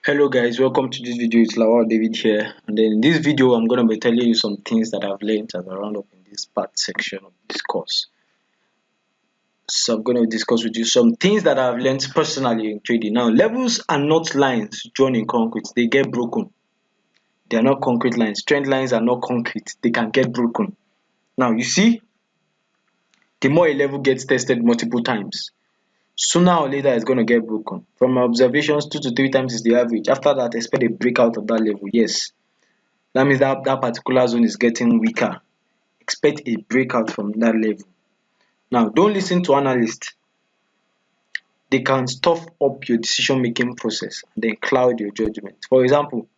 Hello guys, welcome to this video. It's Lawal David here, and then in this video I'm going to be telling you some things that I've learned as a roundup in this part section of this course. So I'm going to discuss with you some things that I've learned personally in trading. Now, levels are not lines drawn in concrete. They get broken. They are not concrete lines. Trend lines are not concrete. They can get broken. Now you see, the more a level gets tested multiple times, sooner or later it's going to get broken. From my observations, 2 to 3 times is the average. After that, expect a breakout of that level. Yes, that means that particular zone is getting weaker. Expect a breakout from that level. Now, don't listen to analysts. They can stuff up your decision making process and then cloud your judgment. For example,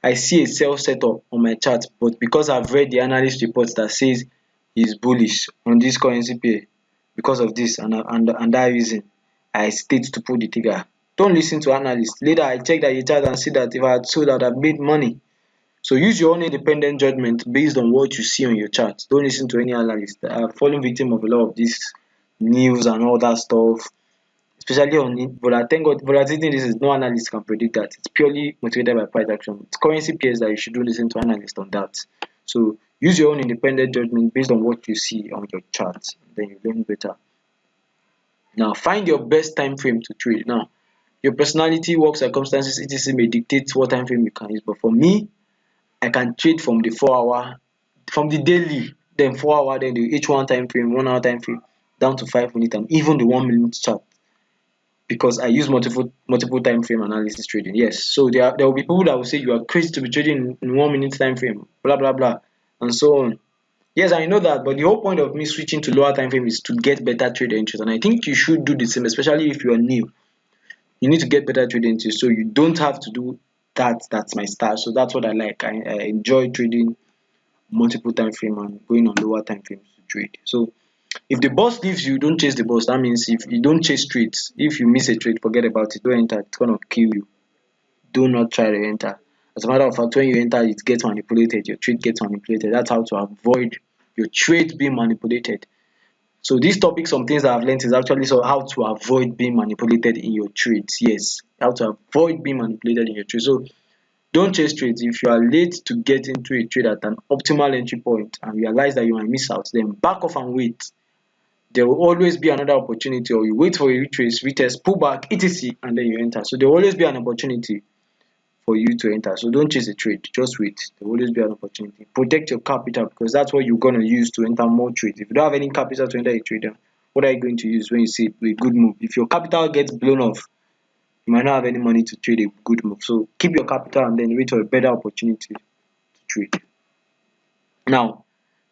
I see a sell setup on my chart, but because I've read the analyst reports that says he's bullish on this currency pair because of this and that reason, I hesitate to pull the trigger. Don't listen to analysts. Later, I check that your chart and see that if I had sold, I'd have made money. So use your own independent judgment based on what you see on your chart. Don't listen to any analyst. I've fallen victim of a lot of this news and all that stuff, especially on thank God volatility indices. No analyst can predict that. It's purely motivated by price action. It's currency pairs that you should not listen to analysts on that. So use your own independent judgment based on what you see on your chart. Then you learn better. Now find your best time frame to trade. Now your personality, work circumstances, etc. may dictate what time frame you can use. But for me, I can trade from the 4 hour, from the daily, then 4 hour, then the H1 time frame, 1 hour time frame, down to 5 minute and even the 1 minute chart, because I use multiple time frame analysis trading. Yes, so there will be people that will say you are crazy to be trading in 1 minute time frame, blah blah blah, and so on. Yes, I know that, but the whole point of me switching to lower time frame is to get better trade entries, and I think you should do the same, especially if you are new. You need to get better trade entries, so you don't have to do that. That's my style, so that's what I like. I enjoy trading multiple time frame and going on lower time frames to trade. So if the boss leaves you, don't chase the boss. That means if you don't chase trades, if you miss a trade, forget about it. Don't enter. It's gonna kill you. Do not try to enter. As a matter of fact, when you enter, it gets manipulated. Your trade gets manipulated. That's how to avoid your trade being manipulated. So these topics, some things that I've learned is actually so how to avoid being manipulated in your trades. Yes, how to avoid being manipulated in your trades. So don't chase trades. If you are late to get into a trade at an optimal entry point and realize that you might miss out, then back off and wait. There will always be another opportunity, or you wait for a retrace, retest, pull back, etc., and then you enter. So there will always be an opportunity for you to enter. So don't chase a trade, just wait. There will always be an opportunity. Protect your capital, because that's what you're gonna use to enter more trades. If you don't have any capital to enter a trade, then what are you going to use when you see a good move? If your capital gets blown off, you might not have any money to trade a good move. So keep your capital and then wait for a better opportunity to trade. Now,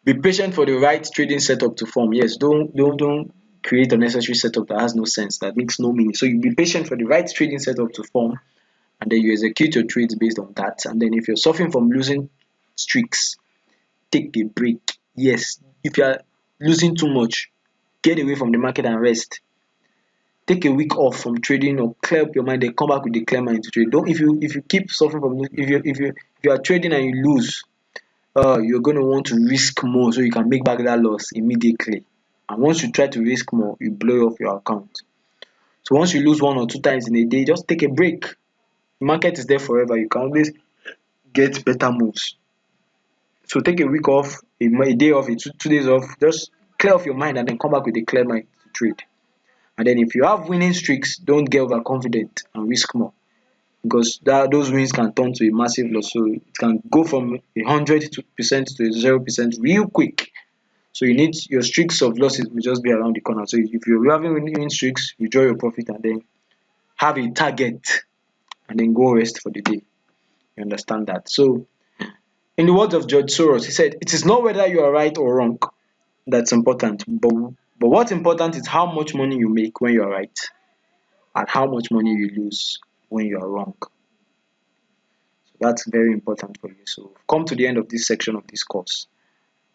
be patient for the right trading setup to form. Yes, don't create unnecessary setup that has no sense, that makes no meaning. So you be patient for the right trading setup to form, and then you execute your trades based on that. And then if you're suffering from losing streaks, take a break. Yes, if you are losing too much, get away from the market and rest. Take a week off from trading or clear up your mind, then come back with a clear mind to trade. Don't if you keep suffering from, if you are trading and you lose, you're going to want to risk more so you can make back that loss immediately. And once you try to risk more, you blow off your account. So once you lose 1 or 2 times in a day, just take a break. The market is there forever. You can always get better moves. So take a week off, a day off, 2 days off. Just clear off your mind and then come back with a clear mind to trade. And then if you have winning streaks, don't get overconfident and risk more, because those wins can turn to a massive loss. So it can go from 100% to 0% real quick. So you need your streaks of losses will just be around the corner. So if you're having winning streaks, withdraw your profit and then have a target and then go rest for the day. You understand that? So in the words of George Soros, he said, "It is not whether you are right or wrong that's important, but what's important is how much money you make when you are right and how much money you lose when you are wrong." So that's very important for you. So we've come to the end of this section of this course.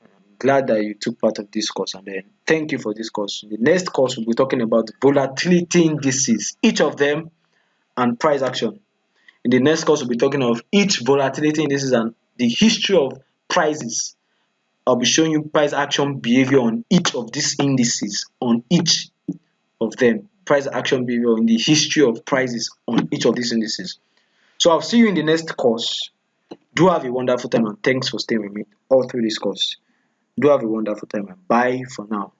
I'm glad that you took part of this course, and then thank you for this course. In the next course, we'll be talking about volatility indices, each of them, and price action. In the next course, we'll be talking of each volatility indices and the history of prices. I'll be showing you price action behavior on each of these indices, on each of them. Price action behavior in the history of prices on each of these indices. So I'll see you in the next course. Do have a wonderful time, and thanks for staying with me all through this course. Do have a wonderful time, and bye for now.